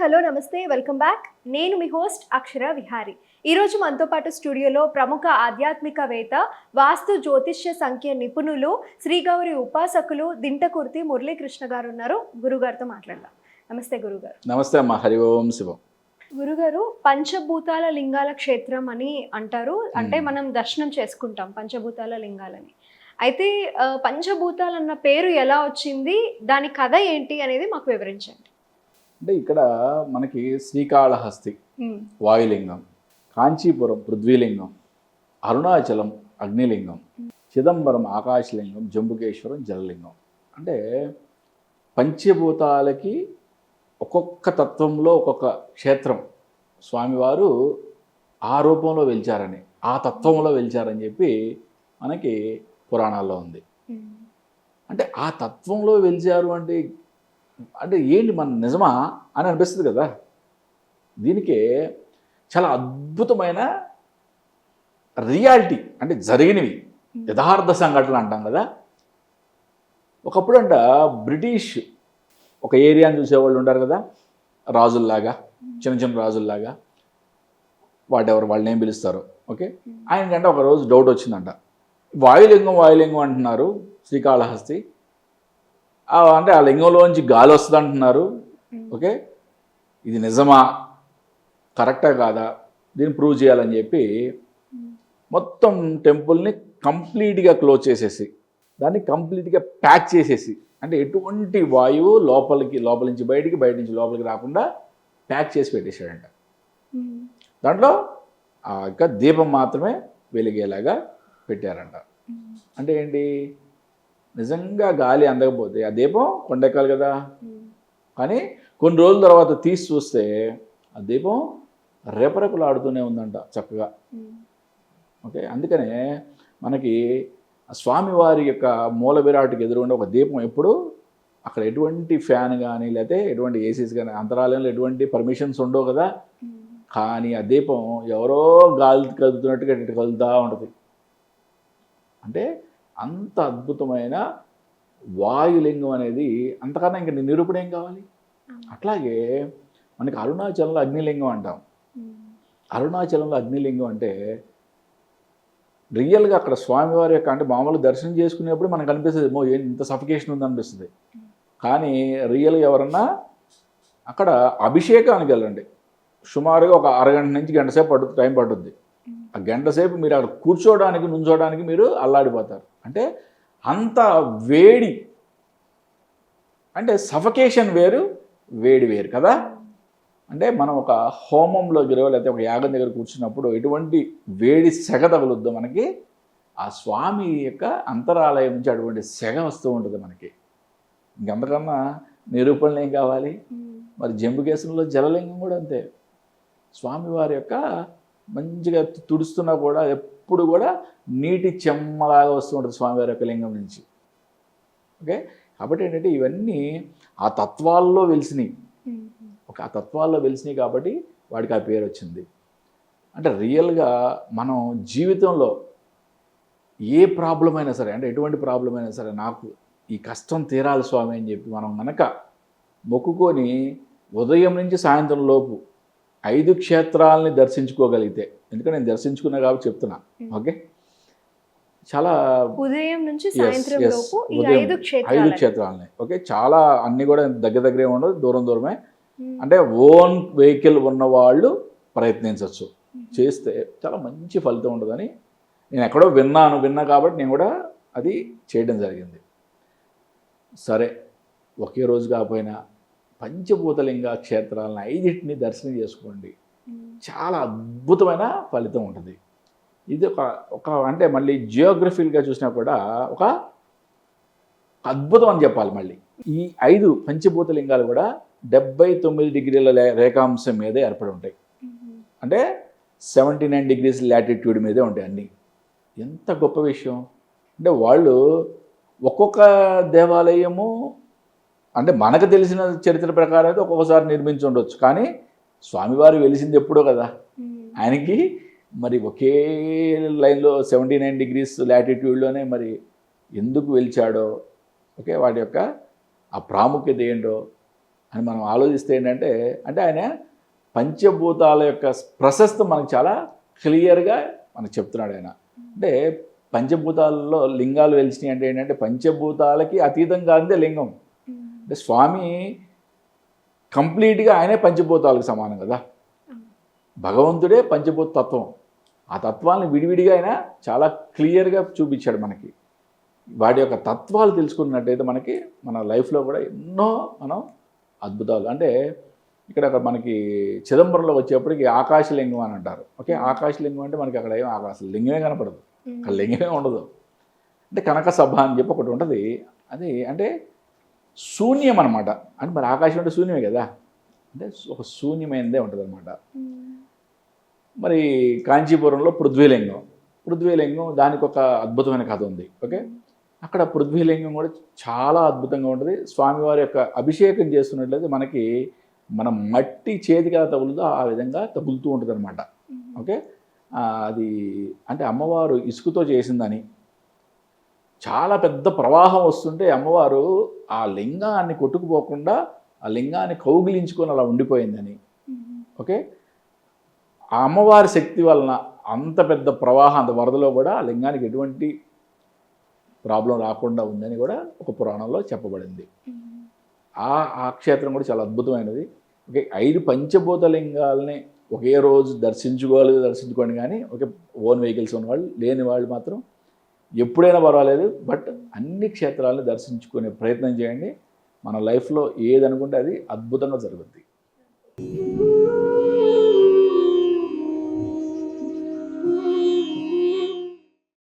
Hello నమస్తే welcome back. నేను మీ host అక్షర విహారి. ఈరోజు మనతో పాటు స్టూడియోలో ప్రముఖ ఆధ్యాత్మికవేత్త, వాస్తు జ్యోతిష్య సంఖ్య నిపుణులు, శ్రీగౌరి ఉపాసకులు దింటకుర్తి మురళీకృష్ణ గారు ఉన్నారు. గురుగారితో మాట్లాడదాం. నమస్తే గురుగారు. నమస్తే అమ్మా. హరి ఓం శివం. గురుగారు, పంచభూతాల లింగాల క్షేత్రం అని అంటారు. అంటే మనం దర్శనం చేసుకుంటాం పంచభూతాల లింగాలని. అయితే పంచభూతాలు అన్న పేరు ఎలా వచ్చింది, దాని కథ ఏంటి అనేది మాకు వివరించండి. అంటే ఇక్కడ మనకి శ్రీకాళహస్తి వాయులింగం, కాంచీపురం పృథ్వీలింగం, అరుణాచలం అగ్నిలింగం, చిదంబరం ఆకాశలింగం, జంబుకేశ్వరం జలలింగం. అంటే పంచభూతాలకి ఒక్కొక్క తత్వంలో ఒక్కొక్క క్షేత్రం స్వామివారు ఆ రూపంలో వెలిచారని, ఆ తత్వంలో వెలిచారని చెప్పి మనకి పురాణాల్లో ఉంది. అంటే ఆ తత్వంలో వెలిచారు అంటే అంటే ఏంటి, మన నిజమా అని అనిపిస్తుంది కదా. దీనికి చాలా అద్భుతమైన రియాలిటీ, అంటే జరిగినవి యథార్థ సంఘటనలు అంటాం కదా. ఒకప్పుడు అంట బ్రిటిష్ ఒక ఏరియాని చూసేవాళ్ళు ఉంటారు కదా, రాజుల్లాగా, చిన్న చిన్న రాజుల్లాగా, వాటెవరు వాళ్ళని ఏం పిలుస్తారు. ఓకే, ఆయనకంటే ఒకరోజు డౌట్ వచ్చిందంట. వాయులింగం వాయులింగం అంటున్నారు శ్రీకాళహస్తి, అంటే ఆ లింగంలోంచి గాలి వస్తుంది అంటున్నారు. ఓకే, ఇది నిజమా, కరెక్టా కాదా, దీన్ని ప్రూవ్ చేయాలని చెప్పి మొత్తం టెంపుల్ని కంప్లీట్గా క్లోజ్ చేసేసి, దాన్ని కంప్లీట్గా ప్యాక్ చేసేసి, అంటే ఎటువంటి వాయువు లోపల నుంచి బయటికి, బయట నుంచి లోపలికి రాకుండా ప్యాక్ చేసి పెట్టేశాడంట. దాంట్లో ఆ యొక్క దీపం మాత్రమే వెలిగేలాగా పెట్టారంట. అంటే ఏంటి, నిజంగా గాలి అందకపోతే ఆ దీపం కొండెక్కాలి కదా. కానీ కొన్ని రోజుల తర్వాత తీసి చూస్తే ఆ దీపం రెపరెపలాడుతూనే ఉందంట చక్కగా. ఓకే, అందుకనే మనకి స్వామివారి యొక్క మూల విరాట్కి ఎదురుగుండా ఒక దీపం ఎప్పుడు, అక్కడ ఎటువంటి ఫ్యాన్ కానీ లేకపోతే ఎటువంటి ఏసీస్ కానీ, అంతరాలయంలో ఎటువంటి పర్మిషన్స్ ఉండవు కదా. కానీ ఆ దీపం ఎవరో గాలి కదులుతున్నట్టుగా ఇటు కదులుతూ ఉంటుంది. అంటే అంత అద్భుతమైన వాయులింగం అనేది, అంతకన్నా ఇంక నిరూపణ ఏం కావాలి. అట్లాగే మనకి అరుణాచలంలో అగ్నిలింగం అంటాం. అరుణాచలంలో అగ్నిలింగం అంటే రియల్గా అక్కడ స్వామివారి యొక్క, అంటే మామూలుగా దర్శనం చేసుకునేప్పుడు మనకు అనిపిస్తుంది ఏమో ఇంత సఫికేషన్ ఉందనిపిస్తుంది. కానీ రియల్గా ఎవరన్నా అక్కడ అభిషేకానికి వెళ్ళండి, సుమారుగా ఒక అరగంట నుంచి గంట సేపు టైం పడుతుంది. ఆ గంట సేపు మీరు అక్కడ కూర్చోవడానికి నుంచోడానికి మీరు అల్లాడిపోతారు. అంటే అంత వేడి, అంటే సఫకేషన్ వేరు, వేడి వేరు కదా. అంటే మనం ఒక హోమంలో లేకపోతే ఒక యాగం దగ్గర కూర్చున్నప్పుడు ఎటువంటి వేడి సెగ తగులుద్దో మనకి, ఆ స్వామి యొక్క అంతరాలయం నుంచి అటువంటి సెగ వస్తూ ఉంటుంది మనకి. ఇంకంతకన్నా నిరూపణలు ఏం కావాలి. మరి జంబుకేశ్వరంలో జలలింగం కూడా అంతే. స్వామివారి యొక్క మంచిగా తుడుస్తున్నా కూడా ఎప్పుడు కూడా నీటి చెమ్మలాగా వస్తూ ఉంటుంది స్వామివారి యొక్క లింగం నుంచి. ఓకే, కాబట్టి ఏంటంటే ఇవన్నీ ఆ తత్వాల్లో వెలిసినాయి. ఆ తత్వాల్లో వెలిసినాయి కాబట్టి వాడికి ఆ పేరు వచ్చింది. అంటే రియల్గా మనం జీవితంలో ఏ ప్రాబ్లం అయినా సరే, అంటే ఎటువంటి ప్రాబ్లం అయినా సరే, నాకు ఈ కష్టం తీరాలి స్వామి అని చెప్పి మనం కనుక మొక్కుకొని ఉదయం నుంచి సాయంత్రం లోపు 5 క్షేత్రాలని దర్శించుకోగలిగితే, ఎందుకంటే నేను దర్శించుకున్నా కాబట్టి చెప్తున్నా. ఓకే, చాలా ఉదయం నుంచి సాయంత్రం లోపు ఈ 5 క్షేత్రాలని. ఓకే, చాలా అన్నీ కూడా దగ్గరే ఉండదు, దూరం దూరమే. అంటే ఓన్ వెహికల్ ఉన్న వాళ్ళు ప్రయత్నించవచ్చు. చేస్తే చాలా మంచి ఫలితం ఉంటుందని నేను ఎక్కడో విన్నా కాబట్టి నేను కూడా అది చేయడం జరిగింది. సరే, ఒకే రోజు కాకపోయినా పంచభూతలింగ క్షేత్రాలను 5 దర్శనం చేసుకోండి, చాలా అద్భుతమైన ఫలితం ఉంటుంది. ఇది ఒక అంటే మళ్ళీ జియోగ్రఫికల్గా చూసినా కూడా ఒక అద్భుతం అని చెప్పాలి. మళ్ళీ ఈ 5 పంచభూతలింగాలు కూడా 79 డిగ్రీల రేఖాంశం మీదే ఏర్పడి ఉంటాయి. అంటే 79 degrees లాటిట్యూడ్ మీదే ఉంటాయి అన్నీ. ఎంత గొప్ప విషయం. అంటే వాళ్ళు ఒక్కొక్క దేవాలయము, అంటే మనకు తెలిసిన చరిత్ర ప్రకారం అయితే ఒక్కొక్కసారి నిర్మించి ఉండొచ్చు, కానీ స్వామివారు వెలిసింది ఎప్పుడో కదా. ఆయనకి మరి ఒకే లైన్లో 79 degrees లాటిట్యూడ్లోనే మరి ఎందుకు వెలిచాడో, ఓకే, వాటి యొక్క ఆ ప్రాముఖ్యత ఏంటో అని మనం ఆలోచిస్తే ఏంటంటే అంటే ఆయన పంచభూతాల యొక్క ప్రశస్తి మనకు చాలా క్లియర్గా మనకు చెప్తున్నాడు ఆయన. అంటే పంచభూతాలలో లింగాలు వెలిసినాయి అంటే ఏంటంటే పంచభూతాలకి అతీతంగా అందే లింగం. అంటే స్వామి కంప్లీట్గా ఆయనే పంచభూతాలకు సమానం కదా. భగవంతుడే పంచభూత తత్వం. ఆ తత్వాలను విడివిడిగా ఆయన చాలా క్లియర్గా చూపించాడు మనకి. వాటి యొక్క తత్వాలు తెలుసుకున్నట్టయితే మనకి మన లైఫ్లో కూడా ఎన్నో మనం అద్భుతాలు అంటే ఇక్కడ మనకి చిదంబరంలో వచ్చేప్పటికి ఆకాశలింగం అని అంటారు. ఓకే, ఆకాశలింగం అంటే మనకి అక్కడ ఏం అసలు లింగమే కనపడదు, అక్కడ లింగమే ఉండదు. అంటే కనక సభ అని చెప్పి ఒకటి ఉంటుంది. అది అంటే శూన్యం అనమాట. అంటే మరి ఆకాశం అంటే శూన్యమే కదా, అంటే ఒక శూన్యమైనదే ఉంటుంది అనమాట. మరి కాంచీపురంలో పృథ్వీలింగం దానికి ఒక అద్భుతమైన కథ ఉంది. ఓకే, అక్కడ పృథ్వీలింగం కూడా చాలా అద్భుతంగా ఉంటుంది. స్వామివారి యొక్క అభిషేకం చేస్తున్నట్లయితే మనకి మన మట్టి చేతికి ఎలా తగులుతో ఆ విధంగా తగులుతూ ఉంటుంది అనమాట. ఓకే, అది అంటే అమ్మవారు ఇసుకతో చేసిందని, చాలా పెద్ద ప్రవాహం వస్తుంటే అమ్మవారు ఆ లింగాన్ని కొట్టుకుపోకుండా ఆ లింగాన్ని కౌగిలించుకొని అలా ఉండిపోయిందని. ఓకే, ఆ అమ్మవారి శక్తి వలన అంత పెద్ద ప్రవాహం అంత వరదలో కూడా ఆ లింగానికి ఎటువంటి ప్రాబ్లం రాకుండా ఉందని కూడా ఒక పురాణంలో చెప్పబడింది. ఆ క్షేత్రం కూడా చాలా అద్భుతమైనది. ఓకే, 5 పంచభూత లింగాలని ఒకే రోజు దర్శించుకోండి, కానీ ఓకే ఓన్ వెహికల్స్ ఉన్నవాళ్ళు లేని వాళ్ళు మాత్రం ఎప్పుడైనా పర్వాలేదు, బట్ అన్ని క్షేత్రాలను దర్శించుకునే ప్రయత్నం చేయండి. మన లైఫ్లో ఏదనుకుంటే అది అద్భుతంగా జరుగుద్ది.